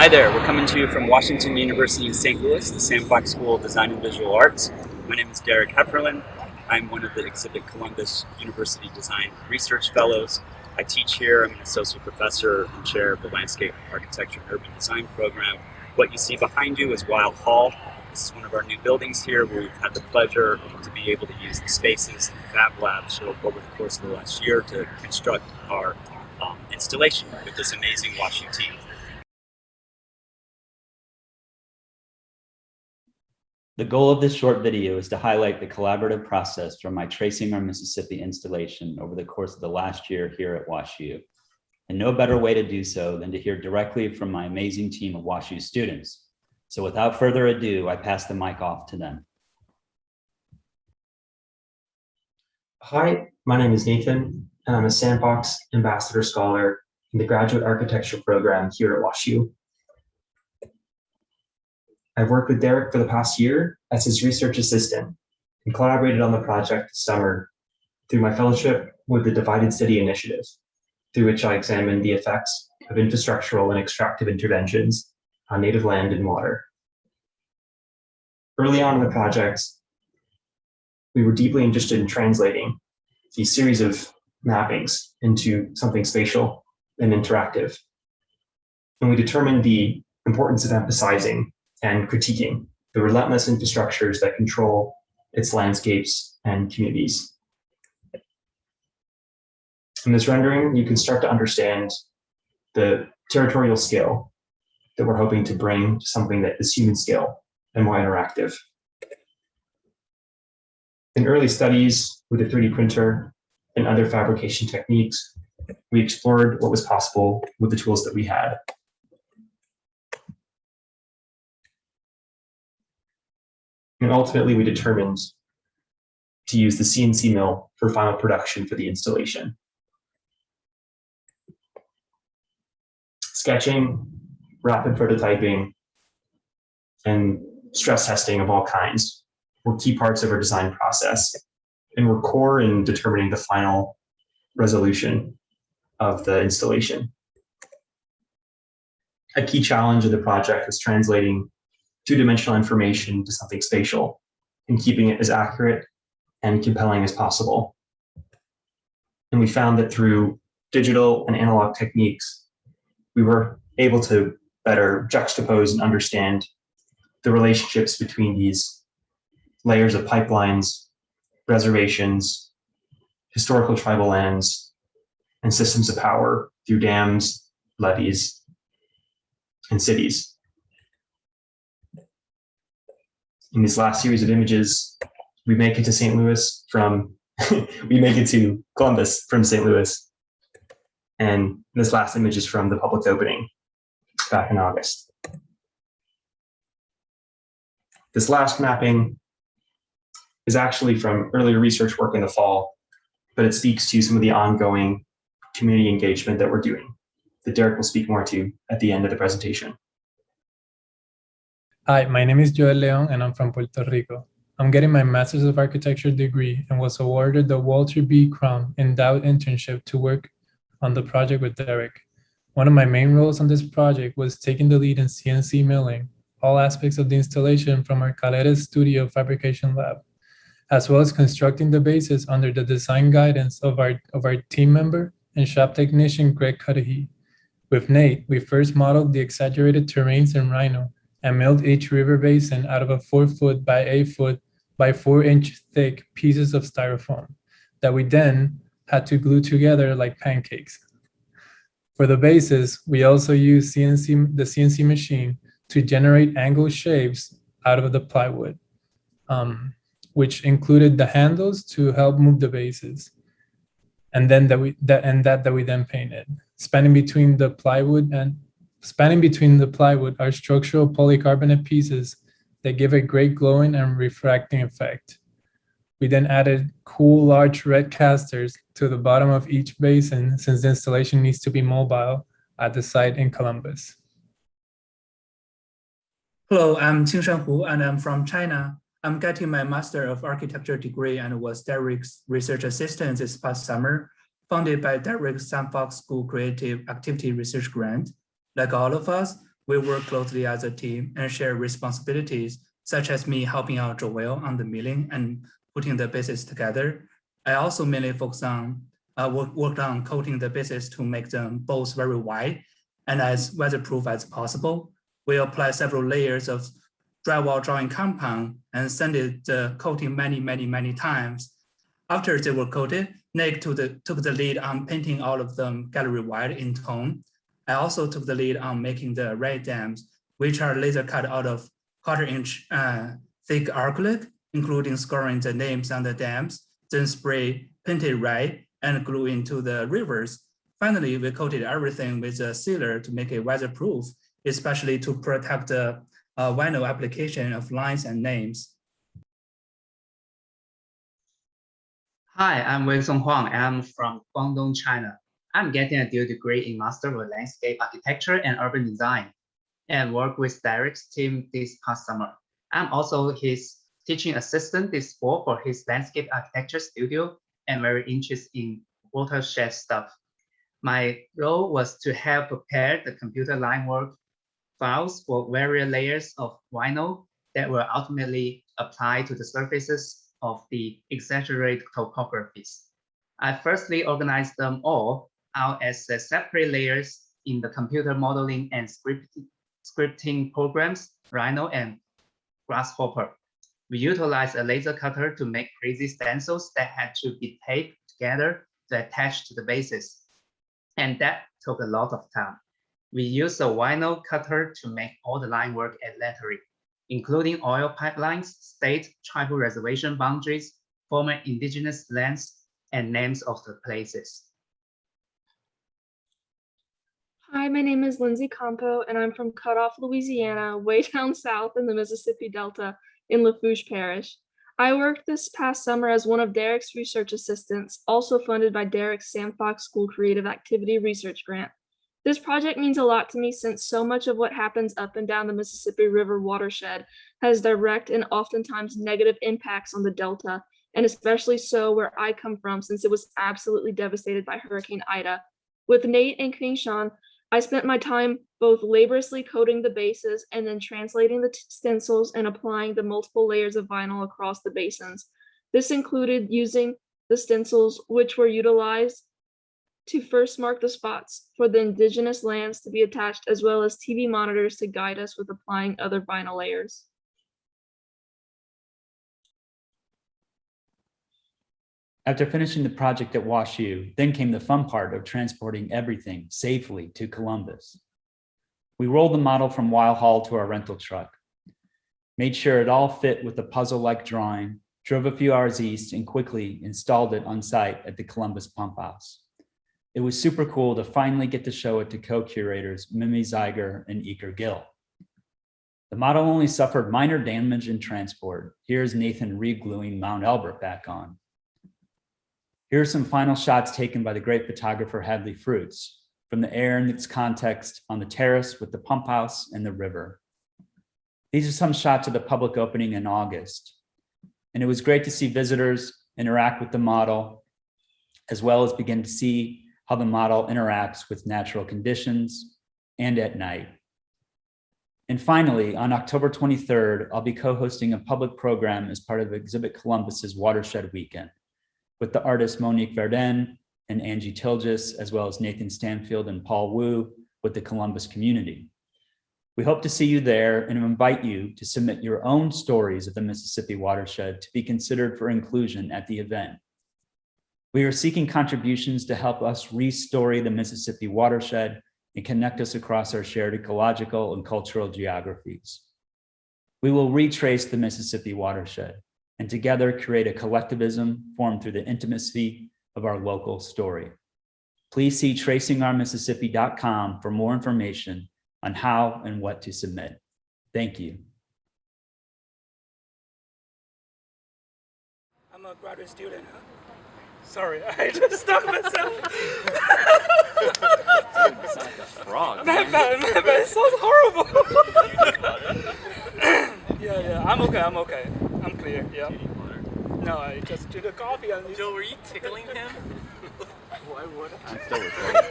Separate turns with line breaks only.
Hi there, we're coming to you from Washington University in St. Louis, the Sandbox School of Design and Visual Arts. My name is Hoeferlin. I'm one of the Exhibit Columbus University Design Research Fellows. I teach here. I'm an associate professor and chair of the Landscape Architecture and Urban Design program. What you see behind you is Weill Hall. This is one of our new buildings here where we've had the pleasure to be able to use the spaces and Fab Labs over the course of the last year to construct our installation with this amazing WashU team.
The goal of this short video is to highlight the collaborative process from my Tracing Our Mississippi installation over the course of the last year here at WashU. And no better way to do so than to hear directly from my amazing team of WashU students. So without further ado, I pass the mic off to them.
Hi, my name is Nathan, and I'm a Sandbox Ambassador Scholar in the Graduate Architecture program here at WashU. I've worked with Derek for the past year as his research assistant and collaborated on the project this summer through my fellowship with the Divided City Initiative, through which I examined the effects of infrastructural and extractive interventions on native land and water. Early on in the project, we were deeply interested in translating these series of mappings into something spatial and interactive. And we determined the importance of emphasizing and critiquing the relentless infrastructures that control its landscapes and communities. In this rendering, you can start to understand the territorial scale that we're hoping to bring to something that is human scale and more interactive. In early studies with a 3D printer and other fabrication techniques, we explored what was possible with the tools that we had. And ultimately, we determined to use the CNC mill for final production for the installation. Sketching, rapid prototyping, and stress testing of all kinds were key parts of our design process and were core in determining the final resolution of the installation. A key challenge of the project was translating two-dimensional information to something spatial and keeping it as accurate and compelling as possible. And we found that through digital and analog techniques, we were able to better juxtapose and understand the relationships between these layers of pipelines, reservations, historical tribal lands, and systems of power through dams, levees, and cities. In this last series of images, we make it to St. Louis from, we make it to Columbus from St. Louis. And this last image is from the public opening back in August. This last mapping is actually from earlier research work in the fall, but it speaks to some of the ongoing community engagement that we're doing, that Derek will speak more to at the end of the presentation.
Hi, my name is Joel Leon and I'm from Puerto Rico. I'm getting my Master's of Architecture degree and was awarded the Walter B. Crown Endowed Internship to work on the project with Derek. One of my main roles on this project was taking the lead in CNC milling all aspects of the installation from our Caleres Studio Fabrication Lab, as well as constructing the bases under the design guidance of our team member and shop technician Greg Cudahy. With Nate, we first modeled the exaggerated terrains in Rhino and milled each river basin out of a 4-foot by 8-foot by 4-inch thick pieces of styrofoam that we then had to glue together like pancakes. For the bases, we also used the CNC machine to generate angled shapes out of the plywood, which included the handles to help move the bases, and then that we then painted, spanning between the plywood are structural polycarbonate pieces that give a great glowing and refracting effect. We then added cool large red casters to the bottom of each basin since the installation needs to be mobile at the site in Columbus.
Hello, I'm Qingshan Hu and I'm from China. I'm getting my Master of Architecture degree and was Derek's research assistant this past summer, funded by Derek's Sandbox School Creative Activity Research Grant. Like all of us, we work closely as a team and share responsibilities, such as me helping out Joel on the milling and putting the bases together. I also mainly focus on worked on coating the bases to make them both very wide and as weatherproof as possible. We apply several layers of drywall drawing compound and send it the coating many times. After they were coated, Nick took the lead on painting all of them gallery wide in tone. I also took the lead on making the red dams, which are laser cut out of 1/4-inch thick acrylic, including scoring the names on the dams, then spray painted red and glue into the rivers. Finally, we coated everything with a sealer to make it weatherproof, especially to protect the vinyl application of lines and names.
Hi, I'm Huang. I'm from Guangdong, China. I'm getting a dual degree in Master of Landscape Architecture and Urban Design and work with Derek's team this past summer. I'm also his teaching assistant this fall for his landscape architecture studio and very interested in watershed stuff. My role was to help prepare the computer line work files for various layers of vinyl that were ultimately applied to the surfaces of the exaggerated topographies. I firstly organized them all out as separate layers in the computer modeling and scripting programs, Rhino and Grasshopper. We utilized a laser cutter to make crazy stencils that had to be taped together to attach to the bases. And that took a lot of time. We used a vinyl cutter to make all the line work at lettering, including oil pipelines, state, tribal reservation boundaries, former indigenous lands, and names of the places.
Hi, my name is Lindsay Campo, and I'm from Cutoff, Louisiana, way down south in the Mississippi Delta in Lafourche Parish. I worked this past summer as one of Derek's research assistants, also funded by Derek's Sam Fox School Creative Activity Research Grant. This project means a lot to me since so much of what happens up and down the Mississippi River watershed has direct and oftentimes negative impacts on the Delta, and especially so where I come from since it was absolutely devastated by Hurricane Ida. With Nate and King-Sean, I spent my time both laboriously coating the bases and then translating the stencils and applying the multiple layers of vinyl across the basins. This included using the stencils, which were utilized to first mark the spots for the indigenous lands to be attached, as well as TV monitors to guide us with applying other vinyl layers.
After finishing the project at WashU, then came the fun part of transporting everything safely to Columbus. We rolled the model from Weil Hall to our rental truck, made sure it all fit with the puzzle-like drawing, drove a few hours east, and quickly installed it on site at the Columbus Pump House. It was super cool to finally get to show it to co-curators Mimi Zeiger and Iker Gill. The model only suffered minor damage in transport. Here's Nathan re-gluing Mount Elbert back on. Here are some final shots taken by the great photographer Hadley Fruits from the air and its context on the terrace with the pump house and the river. These are some shots of the public opening in August. And it was great to see visitors interact with the model, as well as begin to see how the model interacts with natural conditions and at night. And finally, on October 23rd, I'll be co-hosting a public program as part of Exhibit Columbus's Watershed Weekend with the artists Monique Verdun and Angie Tilgis, as well as Nathan Stanfield and Paul Wu with the Columbus community. We hope to see you there and invite you to submit your own stories of the Mississippi watershed to be considered for inclusion at the event. We are seeking contributions to help us restory the Mississippi watershed and connect us across our shared ecological and cultural geographies. We will retrace the Mississippi watershed and together create a collectivism formed through the intimacy of our local story. Please see tracingourmississippi.com for more information on how and what to submit. Thank you.
I'm a graduate student. Sorry, I just stopped myself.
It's like a frog.
My bad, it sounds horrible. Yeah, I'm okay. I'm clear, yeah. No, I just did a coffee and...
Joe, were you tickling him?
Why would I?
I'm still recording.